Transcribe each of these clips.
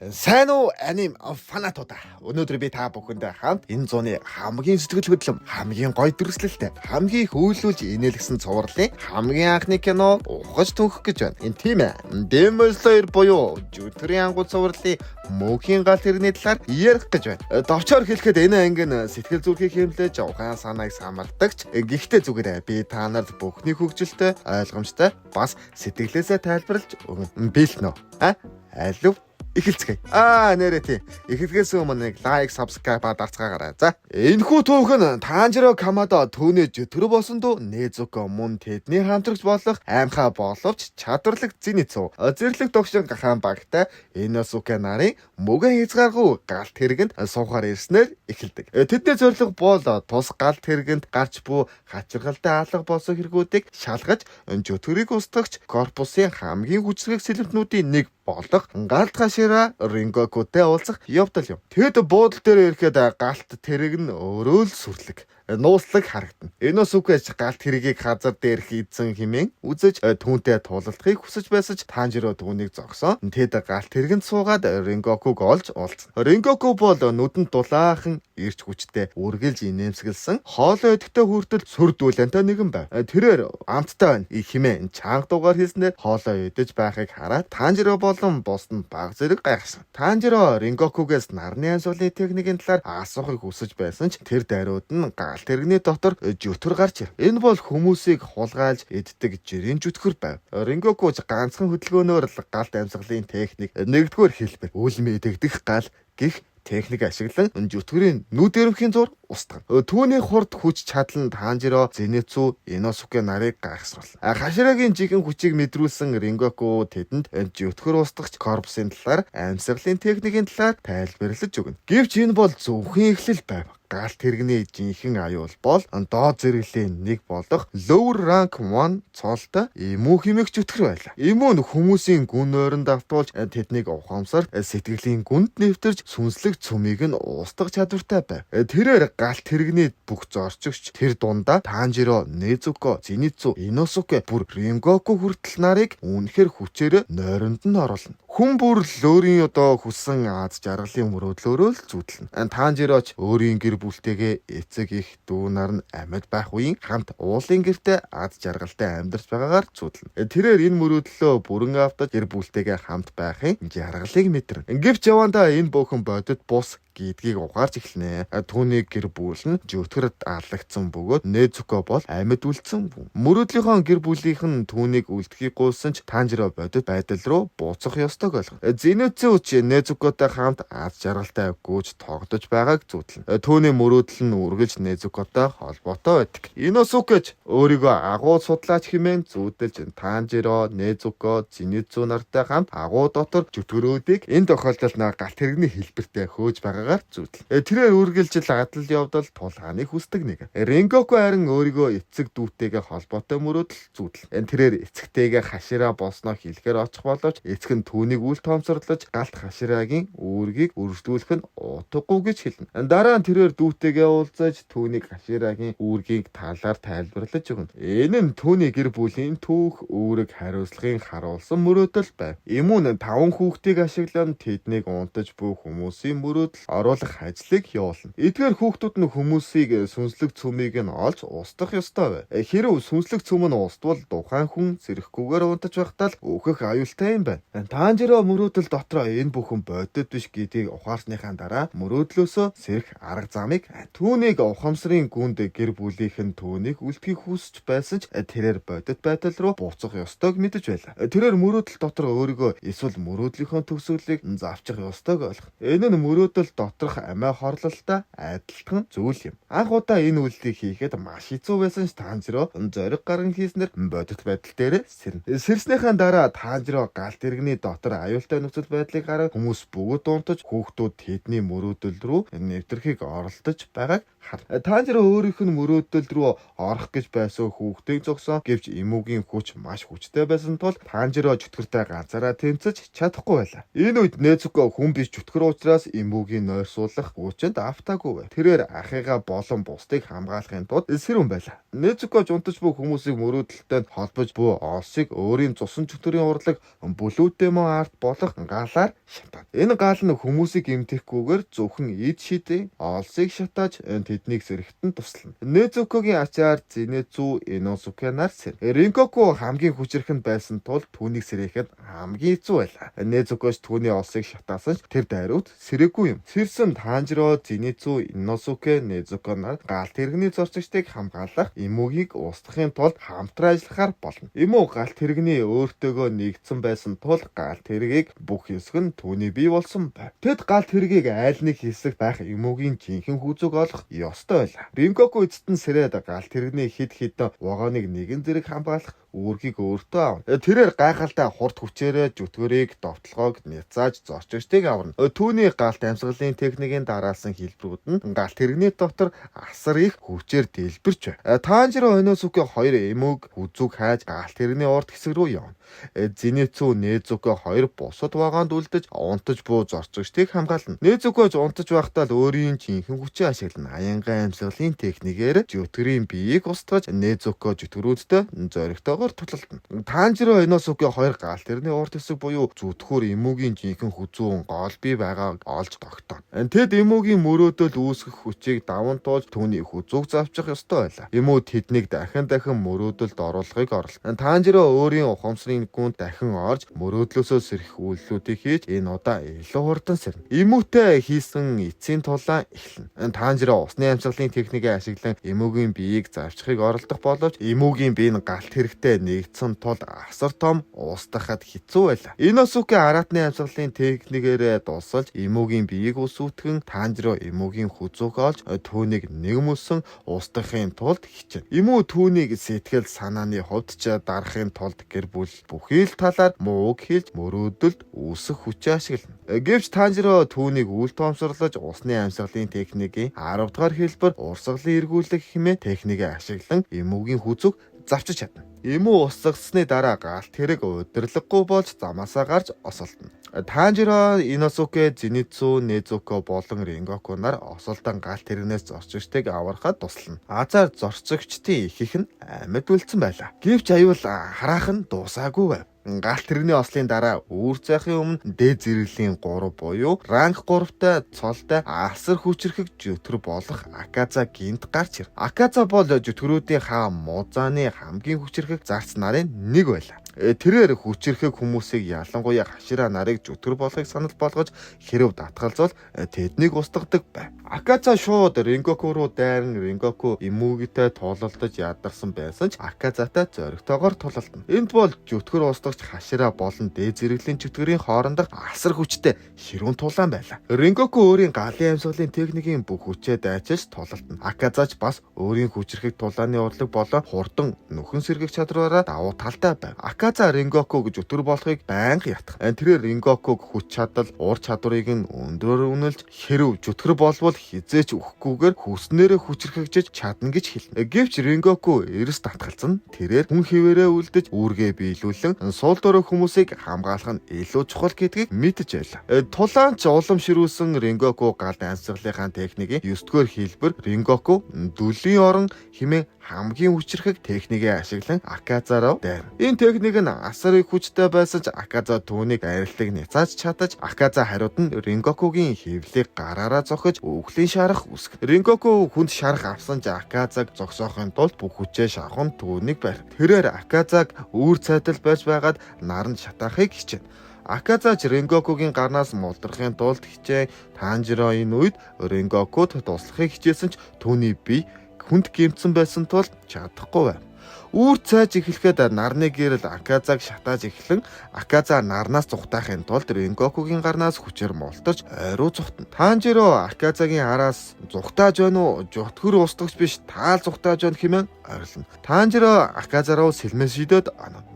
Сайн уу аним фанатуудаа. Өнөөдөр би та бүхэндээ хамт энэ зууны хамгийн сэтгэл хөдлөм, хамгийн гоё дүрслэлтэй, хамгийн хөөлүүлж инээлгсэн цувралын хамгийн анхны кино ухаж түнхэх гэж байна. Энэ тийм ээ. Demon Slayer буюу Жүтрийн ангууд цувралын мөнхийн гал тэрний талаар ярих гэж байна. Довчоор хэлэхэд энэ анги нь сэтгэл зүрхийг хэмлэж ухаан санааг самардагч. Гэхдээ зүгээрээ би та нарт бүхний хөгжилтэй, ойлгомжтой, бас сэтгэлээсээ тайлбарлаж өгнө. Бэлнэ. Алив эхэлцгээе. Нэрээ тий. Эхлэхээс өмнө нэг лайк, subscribe дарцгаагаарай. За. Энэхүү түүхэн Танжиро Камада түүний Жүтөр босондоо Незуко мөн тэдний хамтрагч болох аймхаа боловч чадварлаг Зинэцүү. Зэрлэг догшин гахаан багтай Иносуке нарын мөгөн хязгааргүй галт хэрэгэнд суухаар ирснээр эхэлдэг. Тэдний зорилго бол тус галт хэрэгэнд гарч буй хачиргалтай алга болсон хэрэгүүдийг шалгаж Жүтөрийг устгагч корпусын хамгийн хүчрхэг сэлэмтнүүдийн нэг болох галт хашира Рингокутэй уулзах явдал юм. Тэд буудлын дээр ирэхэд галт тэрэг нь өөрөө л сүрлэг нууцлаг харагдана. Иносукеч галт хэрэгийг газар дээр хийдсэн хэмээн үзэж түүнтэй тулалдахыг хүсэж байсан ч Танжиро түүнийг зогсоон. Тэд галт хэрэгэнд суугаад Рингокуг олж уулзсан. Рингоку бол нүдэнд дулаахан ирч хүчтэй үргэлж инээмсэглсэн хоолой өдөртөө хүртэл сүрдүүлэнтэй нэгэн байв. Тэрээр амттай байна хэмээн чанга дугаар хийснээр хоолой идэж байхыг хараад Танжиро болон бусд нь баг зэрэг гайхсан. Танжиро Рингокугээс нарны ансуулын техникийн талаар асуухыг хүсэж байсан ч тэр даруйд нь галт тэрэгний дотор жүтгэр гарч ир. Энэ бол хүмүүсийг хулгайлж иддэг жирийн жүтгэр байв. Рингокуч ганцхан хөдөлгөөнөөр л галт амьсгалын техник нэгдүгээр хэлбэр үл мэдэгдэх гал гих техник ашиглан жүтгэрийн нүд эрэмхийн зур устгана. Түүний хурд хүч чадал нь Танжиро, Зинэцүү, Иносуке нарыг гайхсруулсан. Хаширагийн жихэн хүчийг мэдрүүлсэн Рингоку тэдэнд жүтгэр устгагч корпусын талаар амьсгалын техникийн талаар тайлбарлаж өгнө. Гэвч энэ бол зөвхөн эхлэл байв. Галт тэрэгний жинхэнэ аюул бол доод зэрэглэлийн нэг болох lower rank 1 цолтой эмүү хэмээх жүтгэр байлаа. Эмүү нь хүмүүсийн гүн нойронд автуулж тэднийг ухаамсаар сэтгэлийн гүнд нэвтэрж сүнслэг цөмийг нь устгах чадвартай байв. Тэрээр галт тэрэгний бүх зорчигч тэр дундаа Танжиро, Незуко, Зинэцүү, Иносуке бүр Рингоку хүртэл нарыг үнэхэр хүчээр нойронд нь оруулна. Хүн бүр өөрийн хүссэн аз жаргалын мөрөөдлөөрөө л зүтлэнэ. Танжироч өөрийн гэр бүлтэйгээ эцэг их дүү нар нь амьд байх үеийн хамт уулын гэртээ аз жаргалтай амьдарч байгаагаар зүтлэнэ. Тэрээр энэ мөрөөдлөө бүрэн автаж гэр бүлтэйгээ хамт байхын жаргалыг мэдэрнэ. Гэвч явандаа энэ бүхэн бодит бус гэдгийг ухаарч эхлэнэ. Түүний гэр бүл нь жүтгэрд алагдсан бөгөөд Незуко бол амьд үлдсэн. Мөрөөдлийнхөө гэр бүлийнхэн түүнийг үлдэхийг гуйсан ч Танжиро бодит байдал руу бууцах ёстойг ойлгоно. Зинэцүү ч Незукотой хамт аз жаргалтай гүйж тогтож байгааг зүтлэнэ. Түүний мөрөөдөл нь үргэлж Незукотой холбоотой байдаг. Иносукеч өөрийгөө агуу судлаач хэмээн зүүдэлж Танжиро, Незуко, Зинэцүү нартай хамт агуу дотор жүтгэрүүдийг энэ тохиолдолд галт тэрэгний хэлбэртэй хөөж байгаагаар зүтлэнэ. Тэрээр үргэлжил адал явдал тулгааныг хүсдэг нэг. Рингоку харин өөрийгөө эцэг дүүтэйгээ холбоотой мөрөөдөл зүтлэнэ. Тэрээр эцэгтэйгээ хашира болсноо хэлэхээр очих боловч эцэг нь түүнийг үл тоомсорлож галт хаширагийн үүргийг өргөжлүүлэх нь утгагүй гэж хэлнэ. Дараа нь тэрээр дүүтэйгээ уулзаж түүнийг хаширагийн үүргийг талаар тайлбарлаж өгнө. Энэ нь түүний гэр бүлийн түүх үүрэг хариуцлагын харуулсан мөрөөдөл байв. Эмүүн 5 хүүхдийг ашиглан тэднийг унтаж буй хүмүүсийн мөрөөдөл оруулах ажлыг явуулна. Эдгээр хүүхдүүд нь хүмүүсийг сүнслэг цөмийг нь олж устгах ёстой байв. Хэрв сүнслэг цөм нь уствал тухайн хүн зэрэггүйгээр унтаж байхдаа л өөхөх аюултай юм байна. Танжиро мөрөөдөл дотроо энэ бүхэн бодит биш гэдгийг ухаарсныхаа дараа мөрөөдлөөсөө сэрэх арга замыг түүнийг ухамсарын гүнд гэр бүлийнхэн түүнийг үлдэхийг хүсэж байсан ч тэрээр бодит байдал руу буцах ёстойг мэдэж байлаа. Тэрээр мөрөөдөл дотор өөрийгөө эсвэл мөрөөдлийнхөө төгсгөлийг завчих ёстойг ойлгоно. Энэ нь мөрөөдөл доторх амиа хорлолтой адилхан зүйл юм. Анх удаа энэ үйлдэлийг хийхэд маш хэцүү байсан ч Танжиро зориг гарган хийснээр бодит байдал дээр сэрнэ. Сэрснийхаа дараа Танжиро галт тэрэгний дотор аюултай нөхцөл байдлыг хараад хүмүүс бүгд унтаж хүүхдүүд тэдний мөрөөдөл рүү нэвтрхийг оролдож байгааг харна. Танжиро өөрийнх нь мөрөөдөл рүү орох гэж байсан хүүхдийг зогсоо. Гэвч эмүүгийн хүч маш хүчтэй байсан тул Танжиро жүтгэртэй ганцаараа тэмцэж чадахгүй байлаа. Энэ үед Незуко хүн биш жүтгэр учраас эмүүгийн нойрсуулах хүчинд автаагүй байв. Тэрээр ахыгаа болон бусдыг хамгаалахын тулд сэрүүн байлаа. Незуко унтаж буй хүмүүсийг мөрөөдөлтөнд холбож буй олсыг өөрийн цусан чөтгөрийн урлаг бүлүүтэмөө арт болох гаалаар шатаад. Энэ гаал нь хүмүүсийг эмтэхгүйгээр зөвхөн эд шидэ олсыг шатааж тэднийг сэрэгтэн туслана. Незукогийн ачаар Зинэцү Иносукянаар сэр. Ринкоку хамгийн хүчрэхэнд байсан тул түүнийг сэрэхэд хамгийн хэцүү байлаа. Незукоч түүний олсыг шатаасан ч тэр дайрууд сэрээгүй юм. Сэрсэн Танжиро Зинэцү Иносуке Незуконаар гаалт тэрэгний зорчигчдыг хамгаалах эмүүгийг устгахын тулд хамтран ажиллахаар болно. Эмүү гаалт тэрэгний өөртөөгөө нэгдсэн байсан тул гаалт тэрэгийг бүх хэсэг нь түүний бий болсон байв. Тэд гаалт тэрэгийг айл нэг хэсэгт байх эмүүгийн жинхэнэ хүзүүг олох ёстой байлаа. Ринкоку эцэст нь сэрээд гаалт тэрэгний хид хідэн вагоныг нэгэн зэрэг хамгаалах үүргийг өөртөө авна. Тэрээр гайхалтай хурд хүчээрээ жүтгэрийг довтлогоог няцааж зорчигчдыг аварна. Түүний гаалт амьсгалын техникийн дараалсан хэлбэрүүд нь гаалт тэрэгний дотор асар их хүчээр дэлбэрч байв. Танжиро Иносуке хоёр эмүүг хүзүүг хайж гаалт тэрэгний урд хэсэг рүү явна. Зинэцү Незуко хоёр бусад вагонд үлдэж унтаж буй зорчигчдыг хамгаална. Незукож унтаж байхдаа л өөрийн жинхэнэ хүчээ ашиглана. Аянган амьсгалын техникээр жүтгэрийн биеийг устгаж Незуко жүтгэрүүдтэй зоригтойгоор тулалдана. Танжиро Иносуке хоёр гаалт тэрэгний урд хэсэг буюу зүтгүүр эмүүгийн жинхэнэ хүзүүн гол бий байгааг олж тогтооно. Тэд эмүүгийн мөрөөдөл үүсгэх хүчийг даван туулж түүний хүзүүг завчих ёстой байлаа. Эмүү тэднийг дахин мөрөөдөлд оруулахыг орлоо. Танжиро өөрийн ухамсарын гүнд дахин орж мөрөөдлөөсөө сэрэх үйлдэлүүдийг хийж энэ удаа илүү хурдан сэрнэ. Эмүүтэй хийсэн эцсийн тулаан эхэлнэ. Танжиро усны амьсгалын техникийг ашиглан эмүүгийн биеийг завчихыг оролдох боловч эмүүгийн бие нь галт хэрэгтэй нэгдсэн тул асар том устгахад хэцүү байлаа. Иносуке аратны амьсгалын техникээрээ дусалж эмүүгийн биеийг үсүүтгэн Танжиро эмүүгийн хүзүүг олж түүнийг нэгмөсөн устгахын тулд хичээнэ. Эмүү түүнийг сэтгэл санааны хувьд ч дарахын тулд гэр бүл бүхий л талаар мууг хэлж мөрөөдөлд үүсэх хүчээ ашиглана. Гэвч Танжиро түүнийг үл тоомсорлож усны амьсгалын техникийн 10 дугаар хэлбэр урсгалын эргүүлэх хэмээн техникийг ашиглан эмүүгийн хүзүүг завчиж чадна. Эмүү устгасны дараа гаалт тэрэг удирдлаггүй болж замаасаа гарч осолдно. Танжиро Иносуке Зинэцү Незуко болон Рингоку нар осолдон гаалт тэрэгнээс зорчигчдыг аврахад туслана. Азар зорчигчдын их нь амьд үлдсэн байлаа. Гэвч аюул хараах нь дуусаагүй байв. Гаалт тэрэгний ослын дараа үүр зайхын өмнө дээд зэрэглэлийн 3 буюу ранг 3-тай цолтой асар хүчрхэг жүтгэр болох Аказа гинт гарч ир. Аказа бол жүтгэрүүдийн хаан Музааны хамгийн хүчрхэг зарц нарын нэг байлаа. Тэрээр хүчрхэг хүмүүсийг ялангуяа хашира нарыг жүтгэр болохыг санал болгож хэрв татгалзвал тэднийг устгадаг байв. Аказа шууд Рингоку руу дайран Рингоку эмүүгтэй тулалдаж ядарсан байсан ч Аказатай зоригтойгоор тулалдана. Энд бол жүтгэр устгагч хашира болон дээд зэрэглэлийн жүтгэрийн хоорондох асар хүчтэй ширүүн тулаан байлаа. Рингоку өөрийн галын амьсгалын техникийн бүх хүчээ дайчилж тулалдана. Аказач бас өөрийн хүчрхэг тулааны урлаг болон хурдан нөхөн сэргэх чадвараараа давуу талтай байв. Аказа Рингоку гэж өтөр болохыг байнга ятгах. Тэр Рингокуг хүч чадал, ур чадварыг нь өндрөөр үнэлж хэрв жүтгэр болвол хизээч өгөхгүйгээр хүснээрээ хүчрхэгжиж чадна гэж хэлнэ. Гэвч Рингоку эрс татгалзан тэрээр хүн хിവэрээ үлдэж үүргээ биелүүлэн сул дорой хүмүүсийг хамгаалах нь илүү чухал гэдгийг мэдж байлаа. Тулаанч улам ширүүлсэн Рингоку галт амьсгалынхаа техникийн 9-р хэлбэр Рингоку дүлийн орон хэмээн хамгийн хүчрхэг техникийг ашиглан Аказа руу дайрна. Энэ техник нь асар их хүчтэй байсан ч Аказа түүнийг арилтыг няцааж чадаж Аказа хариуд нь Рингокугийн хэвлийг гараараа зохиж өвглийн шарах үсэг. Рингоку хүнд шарах авсан ч Аказаг зогсоохын тулд бүх хүчээ шавхан түүнийг барь. Тэрээр Аказаг үүр цайтал байж байгаад наранд шатаахыг хичээнэ. Аказач Рингокугийн гарнаас мулдрахын тулд хичээн Танжиро энэ үед Рингокуд туслахыг хичээсэн ч түүний бие хүнд гэмтсэн байсан тул чадахгүй байв. Үүр цайж эхлэхэд нарны гэрэл Аказаг шатааж эхлэн Аказа нарнаас зүхтаахын тулд Рингокугийн гарнаас хүчээр мултарч ойруу зүхтэн. Танжиро Аказагийн араас зүхтааж байна уу? Жүтгэр устгагч биш таал зүхтааж байна хэмээн орилно. Танжиро Аказа руу сэлмээс шидэд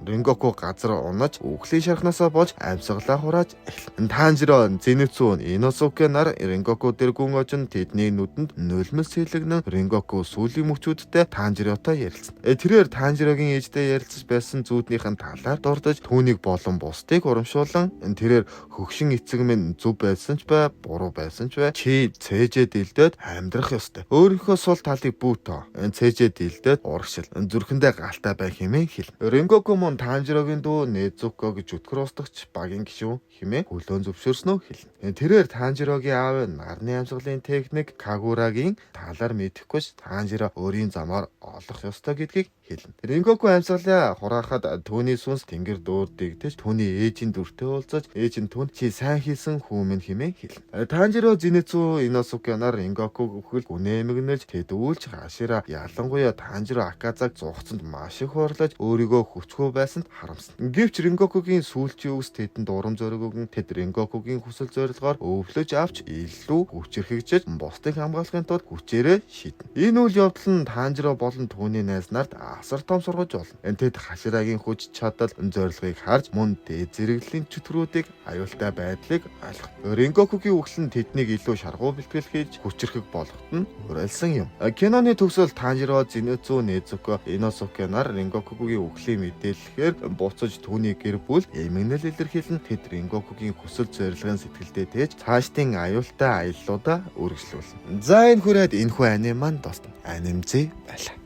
Рингоку газар унаж үхлийн шархнасаа болж амьсгалаа хурааж эхэлнэ. Танжиро Зинэцү Иносуке нар Рингоку дээр гүн очин тэдний нүдэнд нулимс сэлэгнэн Рингоку сүүлийн мөчүүдтэй Танжиротой ярилцсан. Тэрээр Танжирогийн ээжтэй ярилцаж байсан зүүднийхэн талаар дурдж түүнийг болон бусдыг урамшуулан тэрээр хөгшин эцэг минь зөв байсан ч бай, буруу байсан ч бай, чи цээжээ дэлдээд амьдрах ёстой. Өөрийнхөө сул талыг бүйтөө. Цээжээ дэлдээд урагшил. Зүрхэндээ галтай байх хэмээн хэл. Рингоку мөн Танжирогийн дүү Незуко гэж өтгөр устгагч багийн гишүүн хэмээн хүлээн зөвшөөрснөө хэлнэ. Тэрээр Танжирогийн аав нарны амьсгалын техник Кагурагийн талаар мэдэхгүй Танжиро өөрийн замаар олох ёстой гэдгийг хэлнэ. Рингоку амьсгалаа хураахад түүний сүнс тэнгэр дүүрдэгдэж түүний ээжийн дүртэй уулзаж ээж нь түүнд чи сайн хийсэн хүмүүс хэмээн хэлнэ. Танжиро Зинэцу Иносукянаар Рингокуг өхөл үнэмэгнэлж тэдүүлж хашира ялангуяа Танжиро Аказаг зугцанд маш их хурлаж өөрийгөө хүчгүй байсанд харамсна. Гэвч Рингокугийн сүүлчийн үгс тэдэнд урам зориг өгөн тэд Рингокугийн хүсэл зорилгоор өвлөж авч илүү хүчрхэгжиж бусдыг хамгаалахын тулд хүчээрээ шийднэ. Энэ үйл явдал нь Танжиро болон түүний найз нарт асар том сургаж болно. Тэд хаширагийн хүч чадал зорилгыг харж мөн дээд зэрэглэлийн чөтгөрүүдийг аюултай байдлыг ойлгоно. Рингокугийн үгэл нь тэднийг илүү шаргуу бэлтгэл хийж хүчрхэг болгоход нь уриалсан юм. Киноны төгсөл Танжиро Зинэцу Незуко Иносукянаар Рингокугийн үглийн мэдээлэлээр буцаж түүний гэр бүл эмгэнэл илэрхийлэн тэд Рингокугийн хүсэл зорилгын сэтгэлдээ тээж цаашдын аюултай аяллуудаа үргэлжлүүлнэ. За энэ хүрээд энэхүү анime маань дуусна. Анимзээ байлаа.